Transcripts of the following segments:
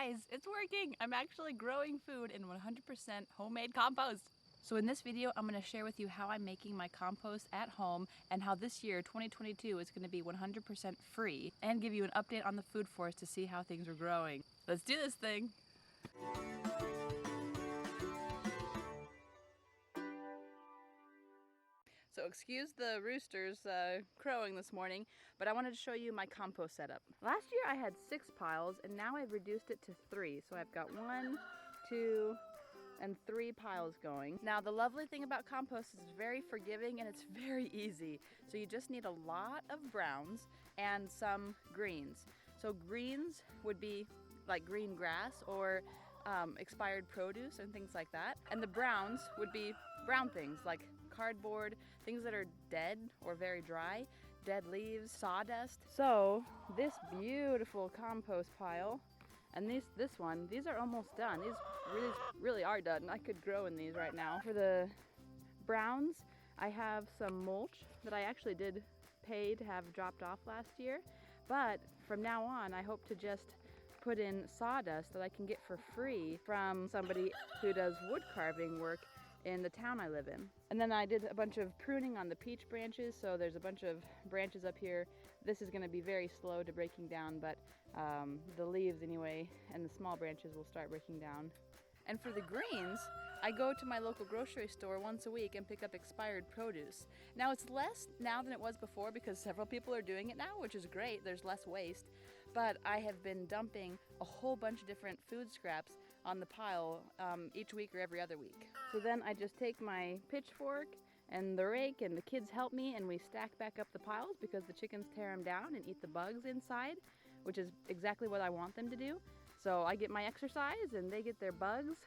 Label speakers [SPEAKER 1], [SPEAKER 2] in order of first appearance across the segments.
[SPEAKER 1] Guys, it's working! I'm actually growing food in 100% homemade compost. So in this video, I'm going to share with you how I'm making my compost at home and how this year, 2022, is going to be 100% free, and give you an update on the food forest to see how things are growing. Let's do this thing! So excuse the roosters crowing this morning, but I wanted to show you my compost setup. Last year I had 6 piles and now I've reduced it to 3. So I've got 1, 2, and 3 piles going. Now the lovely thing about compost is it's very forgiving and it's very easy. So you just need a lot of browns and some greens. So greens would be like green grass or expired produce and things like that. And the browns would be brown things like cardboard, things that are dead or very dry, dead leaves, sawdust. So this beautiful compost pile and this one, these are almost done. These really are done. I could grow in these right now. For the browns, I have some mulch that I actually did pay to have dropped off last year. But from now on, I hope to just put in sawdust that I can get for free from somebody who does wood carving work in the town I live in. And then I did a bunch of pruning on the peach branches, so there's a bunch of branches up here. This is going to be very slow to breaking down, but the leaves anyway and the small branches will start breaking down. And for the greens, I go to my local grocery store once a week and pick up expired produce. Now it's less now than it was before because several people are doing it now, which is great. There's less waste. But I have been dumping a whole bunch of different food scraps on the pile each week or every other week. So then I just take my pitchfork and the rake and the kids help me and we stack back up the piles because the chickens tear them down and eat the bugs inside, which is exactly what I want them to do. So I get my exercise and they get their bugs.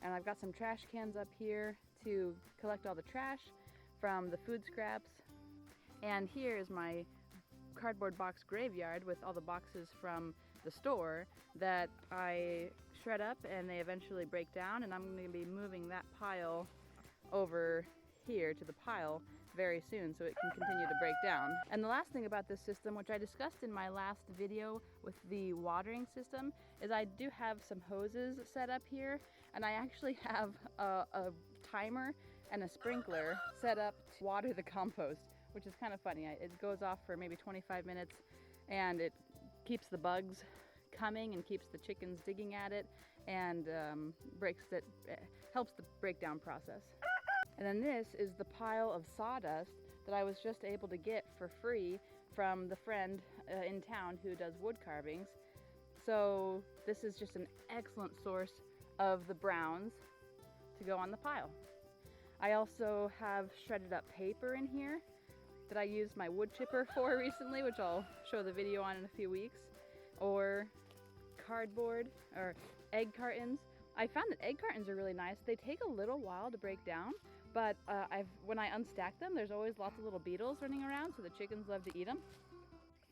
[SPEAKER 1] And I've got some trash cans up here to collect all the trash from the food scraps. And here is my cardboard box graveyard with all the boxes from the store that I shred up and they eventually break down, and I'm going to be moving that pile over here to the pile very soon so it can continue to break down. And the last thing about this system, which I discussed in my last video with the watering system, is I do have some hoses set up here, and I actually have a timer and a sprinkler set up to water the compost, which is kind of funny. It goes off for maybe 25 minutes and it keeps the bugs coming and keeps the chickens digging at it and helps the breakdown process. And then this is the pile of sawdust that I was just able to get for free from the friend in town who does wood carvings. So this is just an excellent source of the browns to go on the pile. I also have shredded up paper in here that I used my wood chipper for recently, which I'll show the video on in a few weeks, or cardboard or egg cartons. I found that egg cartons are really nice. They take a little while to break down, but when I unstack them, there's always lots of little beetles running around, so the chickens love to eat them.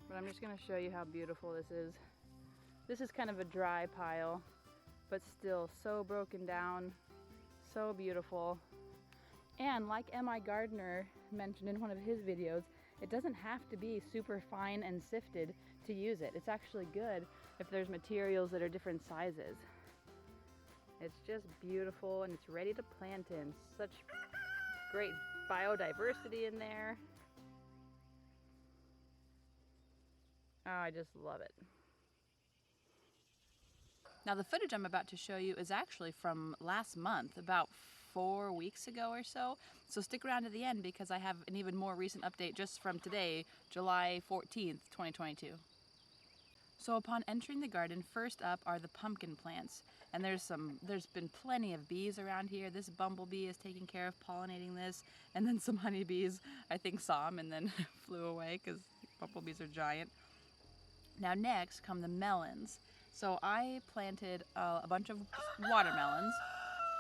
[SPEAKER 1] But I'm just going to show you how beautiful this is. This is kind of a dry pile, but still so broken down, so beautiful. And like M.I. Gardner mentioned in one of his videos, it doesn't have to be super fine and sifted to use it. It's actually good if there's materials that are different sizes. It's just beautiful and it's ready to plant in. Such great biodiversity in there. Oh, I just love it. Now the footage I'm about to show you is actually from last month, about 4 weeks ago or so. So stick around to the end because I have an even more recent update just from today, July 14th, 2022. So upon entering the garden, first up are the pumpkin plants. And there's been plenty of bees around here. This bumblebee is taking care of pollinating this. And then some honeybees, I think, saw them and then flew away because bumblebees are giant. Now next come the melons. So I planted a bunch of watermelons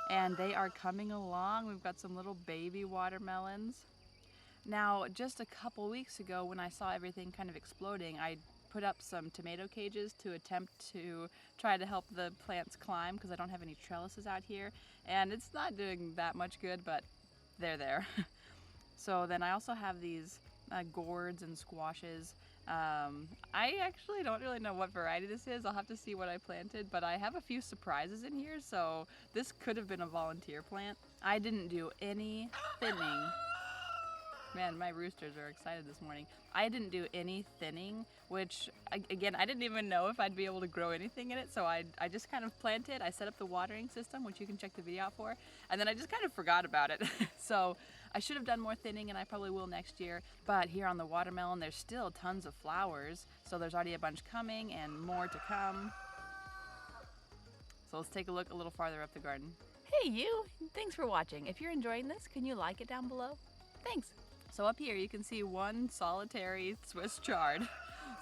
[SPEAKER 1] and they are coming along. We've got some little baby watermelons. Now just a couple weeks ago when I saw everything kind of exploding, I put up some tomato cages to attempt to try to help the plants climb because I don't have any trellises out here, and it's not doing that much good, but they're there. So then I also have these gourds and squashes I actually don't really know what variety this is. I'll have to see what I planted, but I have a few surprises in here, so this could have been a volunteer plant. I didn't do any thinning. Man, my roosters are excited this morning. I didn't do any thinning, which, again, I didn't even know if I'd be able to grow anything in it, so I just kind of planted. I set up the watering system, which you can check the video out for, and then I just kind of forgot about it. So I should have done more thinning, and I probably will next year. But here on the watermelon, there's still tons of flowers, so there's already a bunch coming and more to come. So let's take a look a little farther up the garden. Hey you! Thanks for watching. If you're enjoying this, can you like it down below? Thanks! So up here you can see one solitary Swiss chard.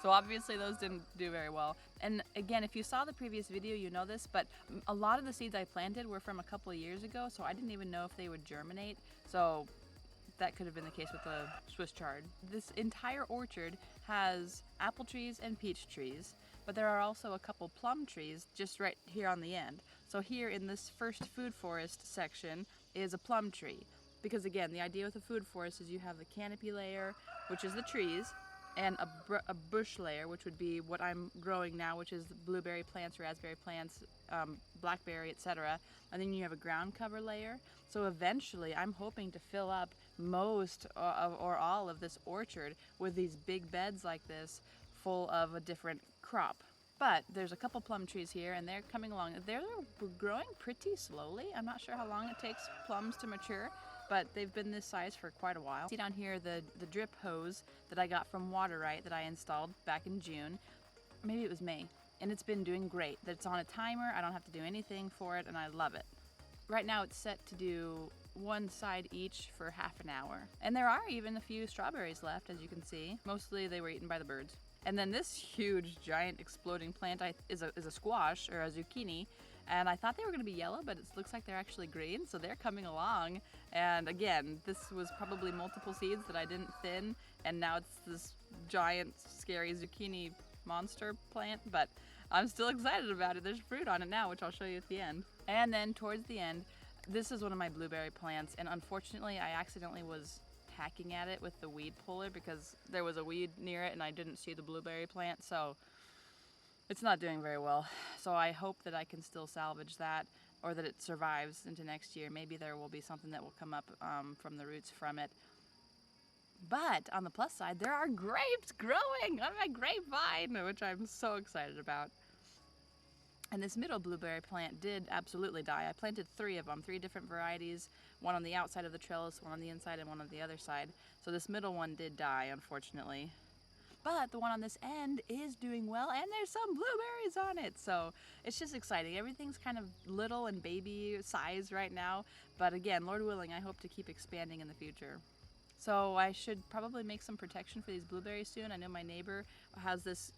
[SPEAKER 1] So obviously those didn't do very well. And again, if you saw the previous video, you know this, but a lot of the seeds I planted were from a couple of years ago, so I didn't even know if they would germinate. So that could have been the case with the Swiss chard. This entire orchard has apple trees and peach trees, but there are also a couple plum trees just right here on the end. So here in this first food forest section is a plum tree. Because again, the idea with a food forest is you have the canopy layer, which is the trees, and a bush layer, which would be what I'm growing now, which is blueberry plants, raspberry plants, blackberry, etc. And then you have a ground cover layer. So eventually I'm hoping to fill up most or all of this orchard with these big beds like this full of a different crop. But there's a couple plum trees here and they're coming along. They're growing pretty slowly. I'm not sure how long it takes plums to mature, but they've been this size for quite a while. See down here the drip hose that I got from Water-Right that I installed back in June. Maybe it was May. And it's been doing great. It's on a timer, I don't have to do anything for it, and I love it. Right now it's set to do one side each for half an hour. And there are even a few strawberries left, as you can see. Mostly they were eaten by the birds. And then this huge, giant, exploding plant is a squash, or a zucchini. And I thought they were going to be yellow, but it looks like they're actually green, so they're coming along. And again, this was probably multiple seeds that I didn't thin, and now it's this giant, scary zucchini monster plant, but I'm still excited about it. There's fruit on it now, which I'll show you at the end. And then towards the end, this is one of my blueberry plants, and unfortunately I accidentally was hacking at it with the weed puller because there was a weed near it and I didn't see the blueberry plant, so it's not doing very well. So I hope that I can still salvage that, or that it survives into next year. Maybe there will be something that will come up from the roots from it. But on the plus side, there are grapes growing on my grapevine, which I'm so excited about. And this middle blueberry plant did absolutely die. I planted 3 of them, 3 different varieties, one on the outside of the trellis, one on the inside, and one on the other side. So this middle one did die, unfortunately. But the one on this end is doing well, and there's some blueberries on it. So it's just exciting. Everything's kind of little and baby size right now. But again, Lord willing, I hope to keep expanding in the future. So I should probably make some protection for these blueberries soon. I know my neighbor has this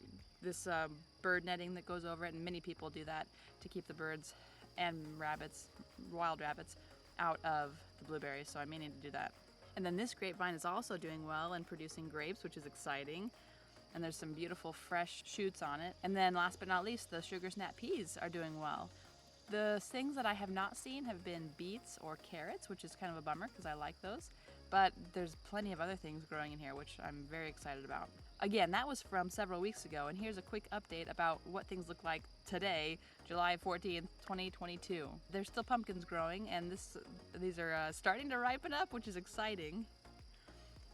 [SPEAKER 1] bird netting that goes over it, and many people do that to keep the birds and rabbits, wild rabbits, out of the blueberries, so I may need to do that. And then this grapevine is also doing well and producing grapes, which is exciting. And there's some beautiful fresh shoots on it. And then last but not least, the sugar snap peas are doing well. The things that I have not seen have been beets or carrots, which is kind of a bummer because I like those. But there's plenty of other things growing in here, which I'm very excited about. Again, that was from several weeks ago, and here's a quick update about what things look like today, July 14th, 2022. There's still pumpkins growing, and these are starting to ripen up, which is exciting.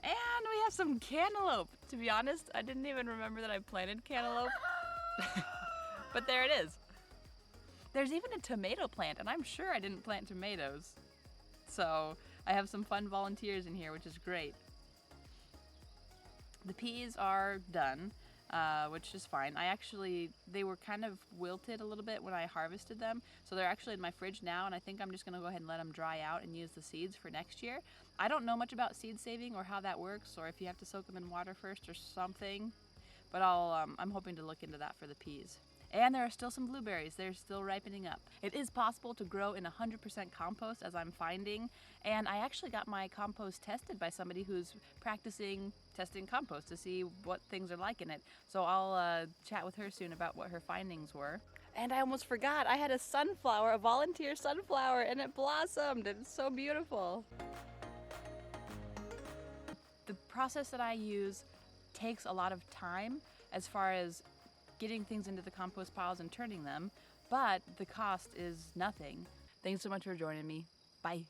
[SPEAKER 1] And we have some cantaloupe. To be honest, I didn't even remember that I planted cantaloupe. But there it is. There's even a tomato plant, and I'm sure I didn't plant tomatoes. So I have some fun volunteers in here, which is great. The peas are done, which is fine. They were kind of wilted a little bit when I harvested them, so they're actually in my fridge now, and I think I'm just going to go ahead and let them dry out and use the seeds for next year. I don't know much about seed saving or how that works, or if you have to soak them in water first or something, but I'm hoping to look into that for the peas. And there are still some blueberries. They're still ripening up. It is possible to grow in 100% compost, as I'm finding. And I actually got my compost tested by somebody who's practicing testing compost to see what things are like in it. So I'll chat with her soon about what her findings were. And I almost forgot, I had a sunflower, a volunteer sunflower, and it blossomed. It's so beautiful. The process that I use takes a lot of time as far as getting things into the compost piles and turning them, but the cost is nothing. Thanks so much for joining me. Bye.